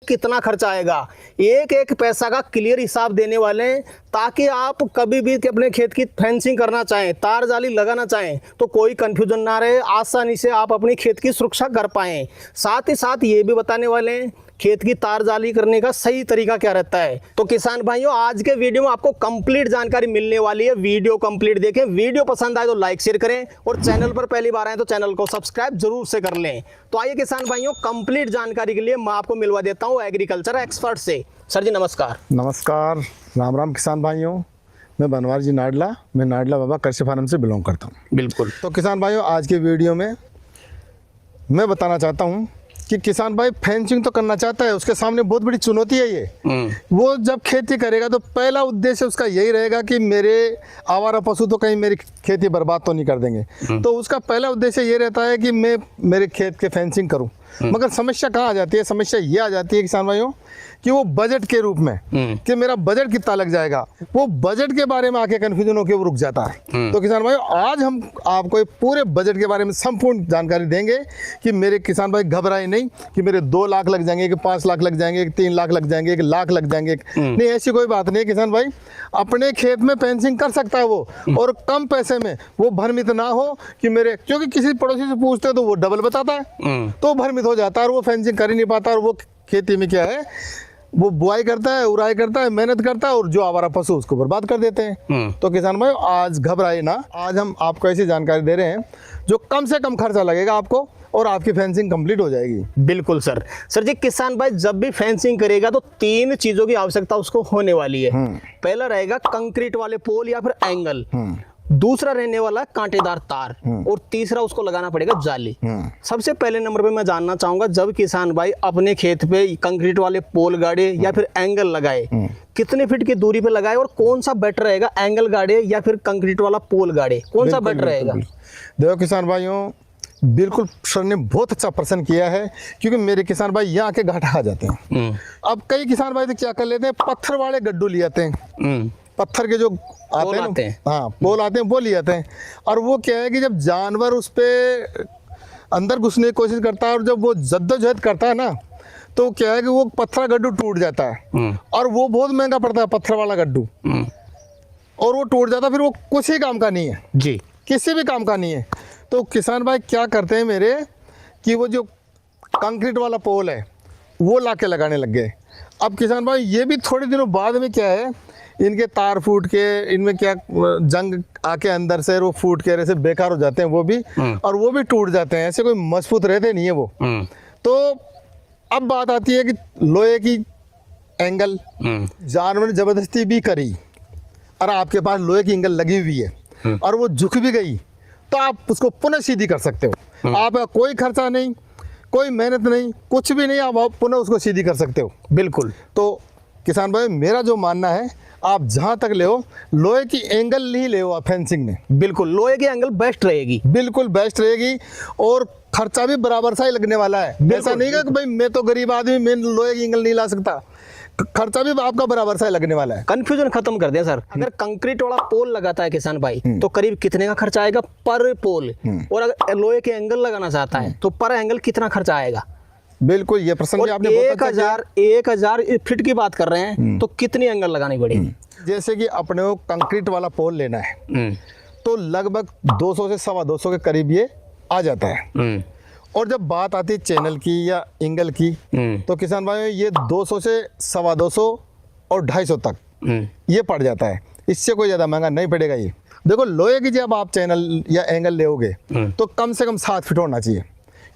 कितना खर्चा आएगा, एक एक पैसा का क्लियर हिसाब देने वाले हैं, ताकि आप कभी भी अपने खेत की फेंसिंग करना चाहें, तार जाली लगाना चाहें तो कोई कंफ्यूजन ना रहे, आसानी से आप अपनी खेत की सुरक्षा कर पाएं। साथ ही साथ ये भी बताने वाले हैं खेत की तार जाली करने का सही तरीका क्या रहता है। तो किसान भाइयों, आज के वीडियो में आपको कंप्लीट जानकारी मिलने वाली है। वीडियो कंप्लीट देखें, वीडियो पसंद आए तो लाइक शेयर करें और चैनल पर पहली बार आए तो चैनल को सब्सक्राइब जरूर से कर लें। तो आइए किसान भाइयों, कंप्लीट जानकारी के लिए मैं आपको मिलवा देता हूँ एग्रीकल्चर एक्सपर्ट से। सर जी नमस्कार। नमस्कार, राम राम किसान भाइयों। मैं बनवारी जी नाडला, मैं नाडला बाबा कृषि फार्म से बिलोंग करता हूँ। बिल्कुल। तो किसान भाइयों, आज के वीडियो में मैं बताना चाहता हूँ कि किसान भाई फेंसिंग तो करना चाहता है, उसके सामने बहुत बड़ी चुनौती है ये। वो जब खेती करेगा तो पहला उद्देश्य उसका यही रहेगा कि मेरे आवारा पशु तो कहीं मेरी खेती बर्बाद तो नहीं कर देंगे। तो उसका पहला उद्देश्य ये रहता है कि मैं मेरे खेत के फेंसिंग करूं। मगर समस्या कहाँ आ जाती है? समस्या ये आ जाती है किसान भाइयों कि वो बजट के रूप में कि मेरा बजट कितना लग जाएगा, वो बजट के बारे में आके कंफ्यूजन होकर वो रुक जाता है। तो किसान भाइयों, आज हम आपको पूरे बजट के बारे में संपूर्ण जानकारी देंगे कि मेरे किसान भाई घबराए नहीं कि मेरे 2 लाख लग जाएंगे, कि 5 लाख लग जाएंगे, कि 3 लाख लग जाएंगे, 1 लाख लग जाएंगे। नहीं, ऐसी कोई बात नहीं है। किसान भाई अपने खेत में फेंसिंग कर सकता है वो, और कम पैसे में। वो भ्रमित ना हो कि मेरे, क्योंकि किसी पड़ोसी से पूछते तो वो डबल बताता है, तो भ्रमित हो जाता है और वो फेंसिंग कर ही नहीं पाता। और वो खेती में क्या है, वो बुआई करता है, उड़ाई करता है, मेहनत करता है, और जो आवारा पशु उसको बर्बाद कर देते हैं। तो किसान भाई आज घबराए ना, आज हम आपको ऐसी जानकारी दे रहे हैं जो कम से कम खर्चा लगेगा आपको और आपकी फेंसिंग कंप्लीट हो जाएगी। बिल्कुल सर। सर जी, किसान भाई जब भी फेंसिंग करेगा तो 3 चीजों की आवश्यकता उसको होने वाली है। पहला रहेगा कंक्रीट वाले पोल या फिर एंगल, दूसरा रहने वाला कांटेदार तार, और तीसरा उसको लगाना पड़ेगा जाली। सबसे पहले नंबर पे मैं जानना चाहूंगा, जब किसान भाई अपने खेत पे कंक्रीट वाले पोल गाड़े या फिर एंगल लगाए, कितने फीट की दूरी पे लगाए और कौन सा बेटर रहेगा, एंगल गाड़े या फिर कंक्रीट वाला पोल गाड़े, कौन सा बेटर रहेगा? देखो किसान भाइयों, बिल्कुल सर ने बहुत अच्छा प्रश्न किया है, क्योंकि मेरे किसान भाई यहाँ के घाटा खा जाते हैं। अब कई किसान भाई तो क्या कर लेते हैं, पत्थर वाले गड्ढू ले आते हैं, पत्थर के जो आते हैं, हाँ पोल आते हैं, वो ले आते हैं। और वो क्या है कि जब जानवर उस पे अंदर घुसने की कोशिश करता है और जब वो जद्दोजहद करता है ना, तो क्या है कि वो पत्थर गड्ढू टूट जाता है, और वो बहुत महंगा पड़ता है पत्थर वाला गड्ढू, और वो टूट जाता है, फिर वो कुछ ही काम का नहीं है जी, किसी भी काम का नहीं है। तो किसान भाई क्या करते हैं मेरे कि वो जो कंक्रीट वाला पोल है वो ला के लगाने लग गए। अब किसान भाई ये भी थोड़े दिनों बाद में क्या है, इनके तार फूट के, इनमें क्या जंग आके अंदर से वो फूट के ऐसे बेकार हो जाते हैं वो भी, और वो भी टूट जाते हैं, ऐसे कोई मजबूत रहते नहीं है वो। तो अब बात आती है कि लोहे की एंगल जानवर ने जबरदस्ती भी करी और आपके पास लोहे की एंगल लगी हुई है और वो झुक भी गई, तो आप उसको पुनः सीधी कर सकते हो। आपका कोई खर्चा नहीं, कोई मेहनत नहीं, कुछ भी नहीं, आप पुनः उसको सीधी कर सकते हो। बिल्कुल। तो किसान भाई मेरा जो मानना है, आप जहां तक ले हो, लोहे की एंगल ही ले हो आप फेंसिंग में। बिल्कुल, लोहे की एंगल बेस्ट रहेगी, बिल्कुल बेस्ट रहेगी, और खर्चा भी बराबर सा ही लगने वाला है। ऐसा नहीं है कि भाई मैं तो गरीब आदमी, मैं लोहे की एंगल नहीं ला सकता, खर्चा भी आपका बराबर सा लगने वाला है। कंफ्यूजन खत्म कर दें सर। अगर कंक्रीट वाला पोल लगाता है किसान भाई तो करीब कितने का खर्चा आएगा पर पोल, और अगर लोहे के एंगल लगाना चाहता है तो पर एंगल कितना खर्चा आएगा? बिल्कुल, ये प्रश्न भी आपने 1000 फीट की बात कर रहे हैं तो कितनी एंगल लगानी पड़ेगी? जैसे कि अपने को कंक्रीट वाला पोल लेना है तो लगभग 200 से 225 के करीब ये आ जाता है। और जब बात आती है चैनल की या एंगल की, तो किसान भाई ये 200 से 225 और 250 तक ये पड़ जाता है, इससे कोई ज़्यादा महंगा नहीं पड़ेगा ये। देखो लोहे की जब आप चैनल या एंगल लोगे तो कम से कम 7 फीट होना चाहिए,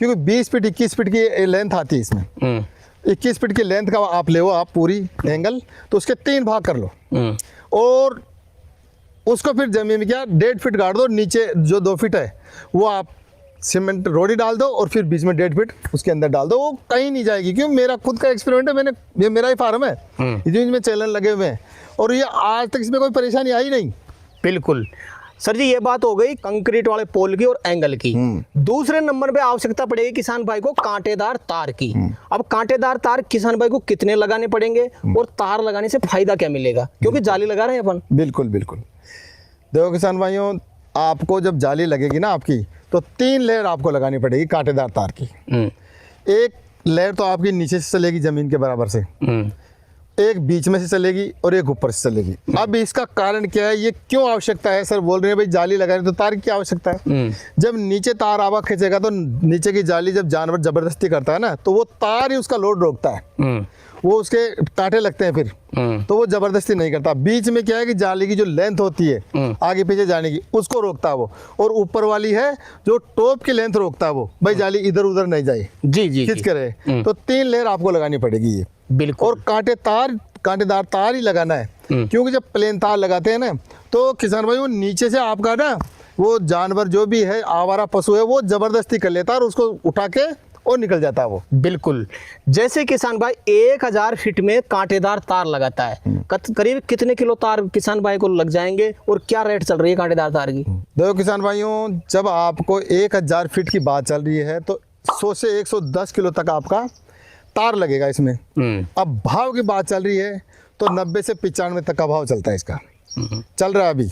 क्योंकि 20 फीट 21 फीट की लेंथ आती है इसमें। 21 फीट की लेंथ का आप ले आप पूरी एंगल, तो उसके 3 भाग कर लो और उसको फिर जमीन में क्या 1.5 फीट गाड़ दो, नीचे जो 2 फीट है वो आप सीमेंट रोडी डाल दो और फिर बीच में 1.5 फीट उसके अंदर डाल दो, वो कहीं नहीं जाएगी। क्यों, मेरा खुद का एक्सपेरिमेंट है, मैंने, ये मेरा ही फार्म है, इसमें चैनल लगे हुए हैं और ये आज तक इसमें कोई परेशानी आई नहीं। बिल्कुल सर जी, ये बात हो गई कंक्रीट वाले पोल की और एंगल की। दूसरे नंबर पे आवश्यकता पड़ेगी किसान भाई को कांटेदार तार की। अब कांटेदार तार किसान भाई को कितने लगाने पड़ेंगे और तार लगाने से फायदा क्या मिलेगा, क्योंकि जाली लगा रहे हैं अपन। बिल्कुल बिल्कुल। देखो किसान भाइयों, आपको जब जाली लगेगी ना आपकी, तो 3 लेयर आपको लगानी पड़ेगी कांटेदार तार की। एक लेयर तो आपकी नीचे से चलेगी जमीन के बराबर से, एक बीच में से चलेगी और एक ऊपर से चलेगी। अब इसका कारण क्या है, ये क्यों आवश्यकता है? सर बोल रहे हैं भाई जाली लगा रहे तो तार की क्या आवश्यकता है? जब नीचे तार आवा खींचेगा तो नीचे की जाली जब जानवर जबरदस्ती करता है ना, तो वो तार ही उसका लोड रोकता है, वो उसके कांटे लगते हैं फिर, तो वो जबरदस्ती नहीं करता। बीच में क्या है कि जाली की जो लेंथ होती है आगे पीछे जाने की, उसको रोकता है वो, और ऊपर वाली है जो टॉप की लेंथ रोकता है वो, भाई जाली इधर उधर नहीं जाए, जी जी खींच के रहे। तो 3 लेयर आपको लगानी पड़ेगी ये, बिल्कुल। और कांटेदार तार ही लगाना है, क्योंकि जब प्लेन तार लगाते हैं ना, तो किसान भाई वो नीचे से आपका ना वो जानवर जो भी है आवारा पशु है वो जबरदस्ती कर लेता है और उसको उठा के और निकल जाता है वो। बिल्कुल। जैसे किसान भाई 1000 फीट में कांटेदार तार लगाता है, करीब कितने किलो तार किसान भाई को लग जाएंगे और क्या रेट चल रही है कांटेदार तार की? देखो किसान भाइयों, जब आपको 1000 फीट की बात चल रही है तो 100 से 110 किलो तक आपका तार लगेगा इसमें। अब भाव की बात चल रही है तो 90 से 95 तक का भाव चलता है इसका, चल रहा है अभी।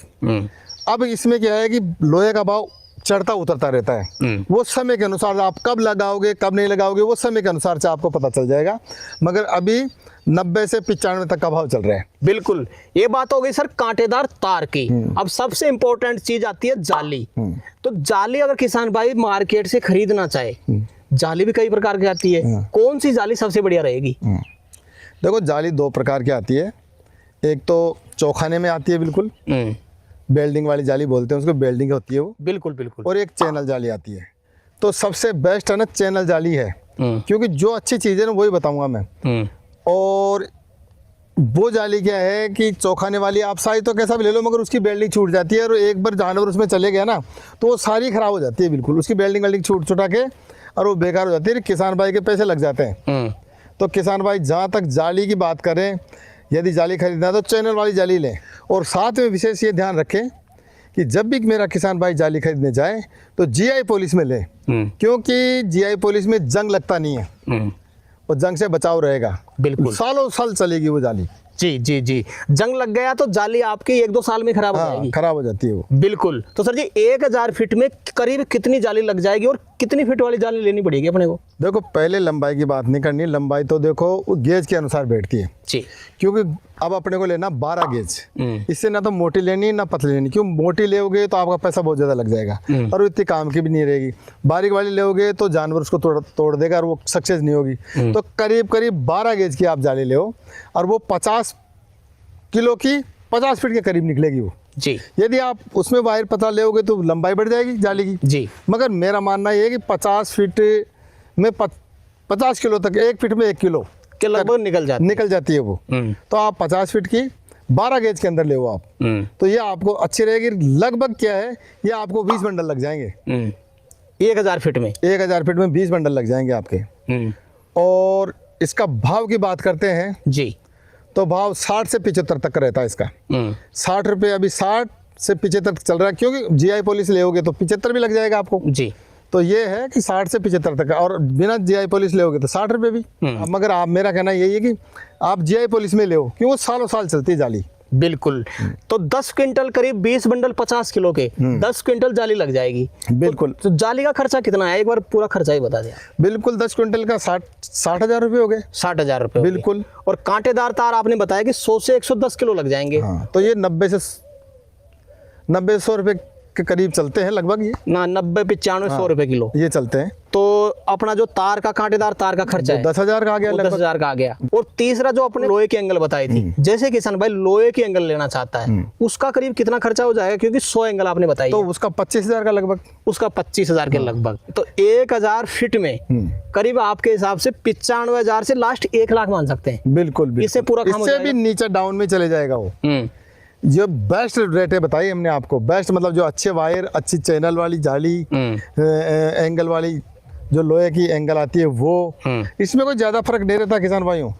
अब इसमें क्या है कि लोहे का भाव चढ़ता उतरता रहता है, वो समय के अनुसार आप कब लगाओगे कब नहीं लगाओगे वो समय के अनुसार से आपको पता चल जाएगा, मगर अभी 90 से 95 तक का भाव चल रहा है। बिल्कुल, ये बात हो गई सर कांटेदार तार की। अब सबसे इंपॉर्टेंट चीज आती है जाली। तो जाली अगर किसान भाई मार्केट से खरीदना चाहे, जाली भी कई प्रकार की आती है, कौन सी जाली सबसे बढ़िया रहेगी? देखो जाली 2 प्रकार की आती है, एक तो चौखाने में आती है, बिल्कुल बेल्डिंग वाली जाली बोलते हैं उसको, बेल्डिंग होती है वो, बिल्कुल बिल्कुल। और एक चैनल जाली आती है। तो सबसे बेस्ट है ना चैनल जाली है, क्योंकि जो अच्छी चीज़ है ना वही बताऊंगा मैं। और वो जाली क्या है कि चौखाने वाली आप साइज तो कैसा भी ले लो, मगर उसकी बेल्डिंग छूट जाती है, और एक बार जानवर उसमें चले गया ना तो वो सारी खराब हो जाती है, बिल्कुल उसकी बेल्डिंग छुटा के और वो बेकार हो जाती है, किसान भाई के पैसे लग जाते हैं। तो किसान भाई जहाँ तक जाली की बात करें, यदि जाली खरीदना है तो चैनल वाली जाली लें, और साथ में विशेष ये ध्यान रखें कि जब भी मेरा किसान भाई जाली खरीदने जाए तो जीआई पॉलिश में लें, क्योंकि जीआई पॉलिश में जंग लगता नहीं है, और जंग से बचाव रहेगा, बिल्कुल सालों साल चलेगी वो जाली। जी जी जी, जंग लग गया तो जाली आपकी 1-2 साल में खराब हो जाएगी, खराब हो जाती है वो। बिल्कुल। तो सर जी 1000 फीट में करीब कितनी जाली लग जाएगी और कितनी फीट वाली जाली लेनी पड़ेगी अपने को? देखो पहले लंबाई की बात नहीं करनी, लंबाई तो देखो वो गेज के अनुसार बैठती है जी, क्योंकि अब अपने को लेना 12 गेज, इससे ना तो मोटी लेनी ना पतली लेनी, क्यों मोटी लेोगे तो आपका पैसा बहुत ज़्यादा लग जाएगा और वो इतनी काम की भी नहीं रहेगी। बारीक वाली लेोगे तो जानवर उसको तोड़ देगा और वो सक्सेस नहीं होगी। तो करीब करीब 12 गेज की आप जाली ले, और वो 50 किलो की 50 फीट के करीब निकलेगी वो जी। यदि आप उसमें वायर पतला लेोगे तो लंबाई बढ़ जाएगी जाली की जी, मगर मेरा मानना ये है कि 50 फीट में 50 किलो तक, 1 फीट में 1 किलो के लगभग निकल जाती है वो। तो आप 50 फीट की 12 गेज के अंदर ले आप, तो ये आपको अच्छी रहेगी। लगभग क्या है, ये आपको 20 बंडल लग जाएंगे 1000 फीट में। 1000 फीट में 20 बंडल लग जाएंगे आपके। और इसका भाव की बात करते हैं जी, तो भाव 60 से 75 तक का रहता है इसका। 60 रुपये अभी 60 से 75 चल रहा है, क्योंकि जीआई पॉलिश लेोगे तो 75 भी लग जाएगा आपको जी। तो ये है कि 60 से 75 तक, और बिना जीआई पॉलिश लेोगे तो 60 रुपये भी। अब मगर आप, मेरा कहना यही है कि आप जीआई पॉलिश में ले, क्यों वो सालों साल चलती है जाली। बिल्कुल। तो 10 क्विंटल करीब 20 बंडल 50 किलो के 10 क्विंटल जाली लग जाएगी। बिल्कुल। तो जाली का खर्चा कितना है, एक बार पूरा खर्चा ही बता दिया। बिल्कुल 10 क्विंटल का 60,000 रुपये हो गए। 60,000 रुपये बिल्कुल। और कांटेदार तार आपने बताया कि 100 से 110 किलो लग जाएंगे। तो ये 90-100 रुपये के करीब चलते हैं लगभग, ये ना 90-95-100 रुपए किलो ये चलते हैं। तो अपना जो तार का कांटेदार तार का खर्चा है 10,000 का आ गया, 10,000 का आ गया। और तीसरा जो अपने लोहे की एंगल बताई थी, जैसे किसान भाई लोहे की एंगल लेना चाहता है उसका करीब कितना खर्चा हो जाएगा, क्योंकि 100 एंगल आपने बताई तो उसका 25,000 का लगभग, उसका 25,000 के लगभग। तो 1000 फीट में करीब आपके हिसाब से 95,000 से लास्ट 1 लाख मान सकते हैं। बिल्कुल। इससे पूरा काम हो इससे जाएगा। भी नीचे डाउन में चले जाएगा वो। जो बेस्ट रेटें बताई हमने आपको, बेस्ट मतलब जो अच्छे वायर, अच्छी चैनल वाली जाली, एंगल वाली जो लोहे की एंगल आती है वो, इसमें कोई ज्यादा फर्क नहीं रहता किसान भाइयों।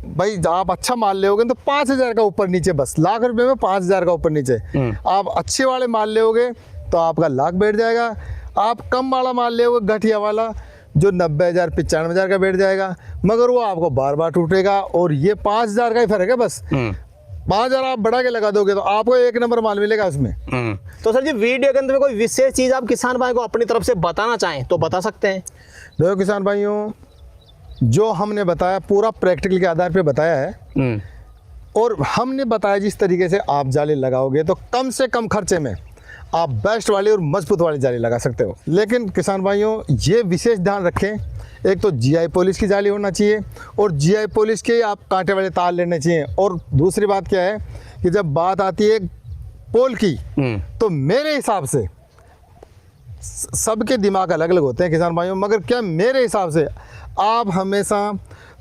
भाई आप अच्छा माल लेोगे तो 5,000 का ऊपर नीचे, बस लाख रुपए में 5,000 का ऊपर नीचे। आप अच्छे वाले माल लेोगे तो आपका लाख बैठ जाएगा। आप कम वाला माल लेोगे घटिया वाला जो 90,000 95,000 का बैठ जाएगा, मगर वो आपको बार बार टूटेगा। और ये 5,000 का ही फर्क है बस। 5,000 आप बढ़ा के लगा दोगे तो आपको 1 नंबर माल मिलेगा उसमें। तो सर जी वीडियो के अंदर में कोई विशेष चीज आप किसान भाई को अपनी तरफ से बताना चाहें तो बता सकते हैं। देखो किसान भाइयों, जो हमने बताया पूरा प्रैक्टिकल के आधार पे बताया है, और हमने बताया जिस तरीके से आप जाली लगाओगे तो कम से कम खर्चे में आप बेस्ट वाली और मजबूत वाली जाली लगा सकते हो। लेकिन किसान भाइयों ये विशेष ध्यान रखें, एक तो जीआई पॉलिश की जाली होना चाहिए और जीआई पॉलिश के आप कांटे वाले तार लेने चाहिए। और दूसरी बात क्या है कि जब बात आती है पोल की, तो मेरे हिसाब से सबके दिमाग अलग अलग होते हैं किसान भाइयों, मगर क्या मेरे हिसाब से आप हमेशा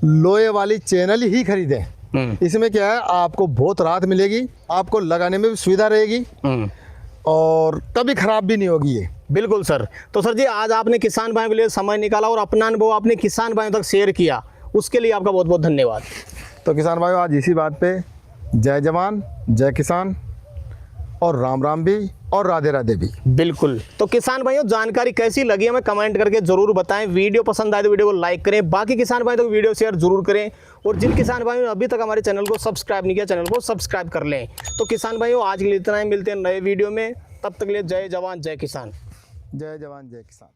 लोहे वाली चैनल ही खरीदें। इसमें क्या है, आपको बहुत राहत मिलेगी, आपको लगाने में भी सुविधा रहेगी और कभी खराब भी नहीं होगी ये। बिल्कुल सर। तो सर जी आज आपने किसान भाइयों के लिए समय निकाला और अपना अनुभव आपने किसान भाइयों तक शेयर किया, उसके लिए आपका बहुत बहुत धन्यवाद। तो किसान भाइयों आज इसी बात पे जय जवान जय किसान और राम राम भी और राधे राधे भी। बिल्कुल। तो किसान भाइयों जानकारी कैसी लगी हमें कमेंट करके जरूर बताएं। वीडियो पसंद आए तो वीडियो को लाइक करें, बाकी किसान भाई तो वीडियो शेयर जरूर करें, और जिन किसान भाइयों ने अभी तक हमारे चैनल को सब्सक्राइब नहीं किया चैनल को सब्सक्राइब कर लें। तो किसान भाइयों आज के लिए इतना ही, मिलते हैं नए वीडियो में, तब तक के लिए जय जवान जय किसान। जय जवान जय किसान।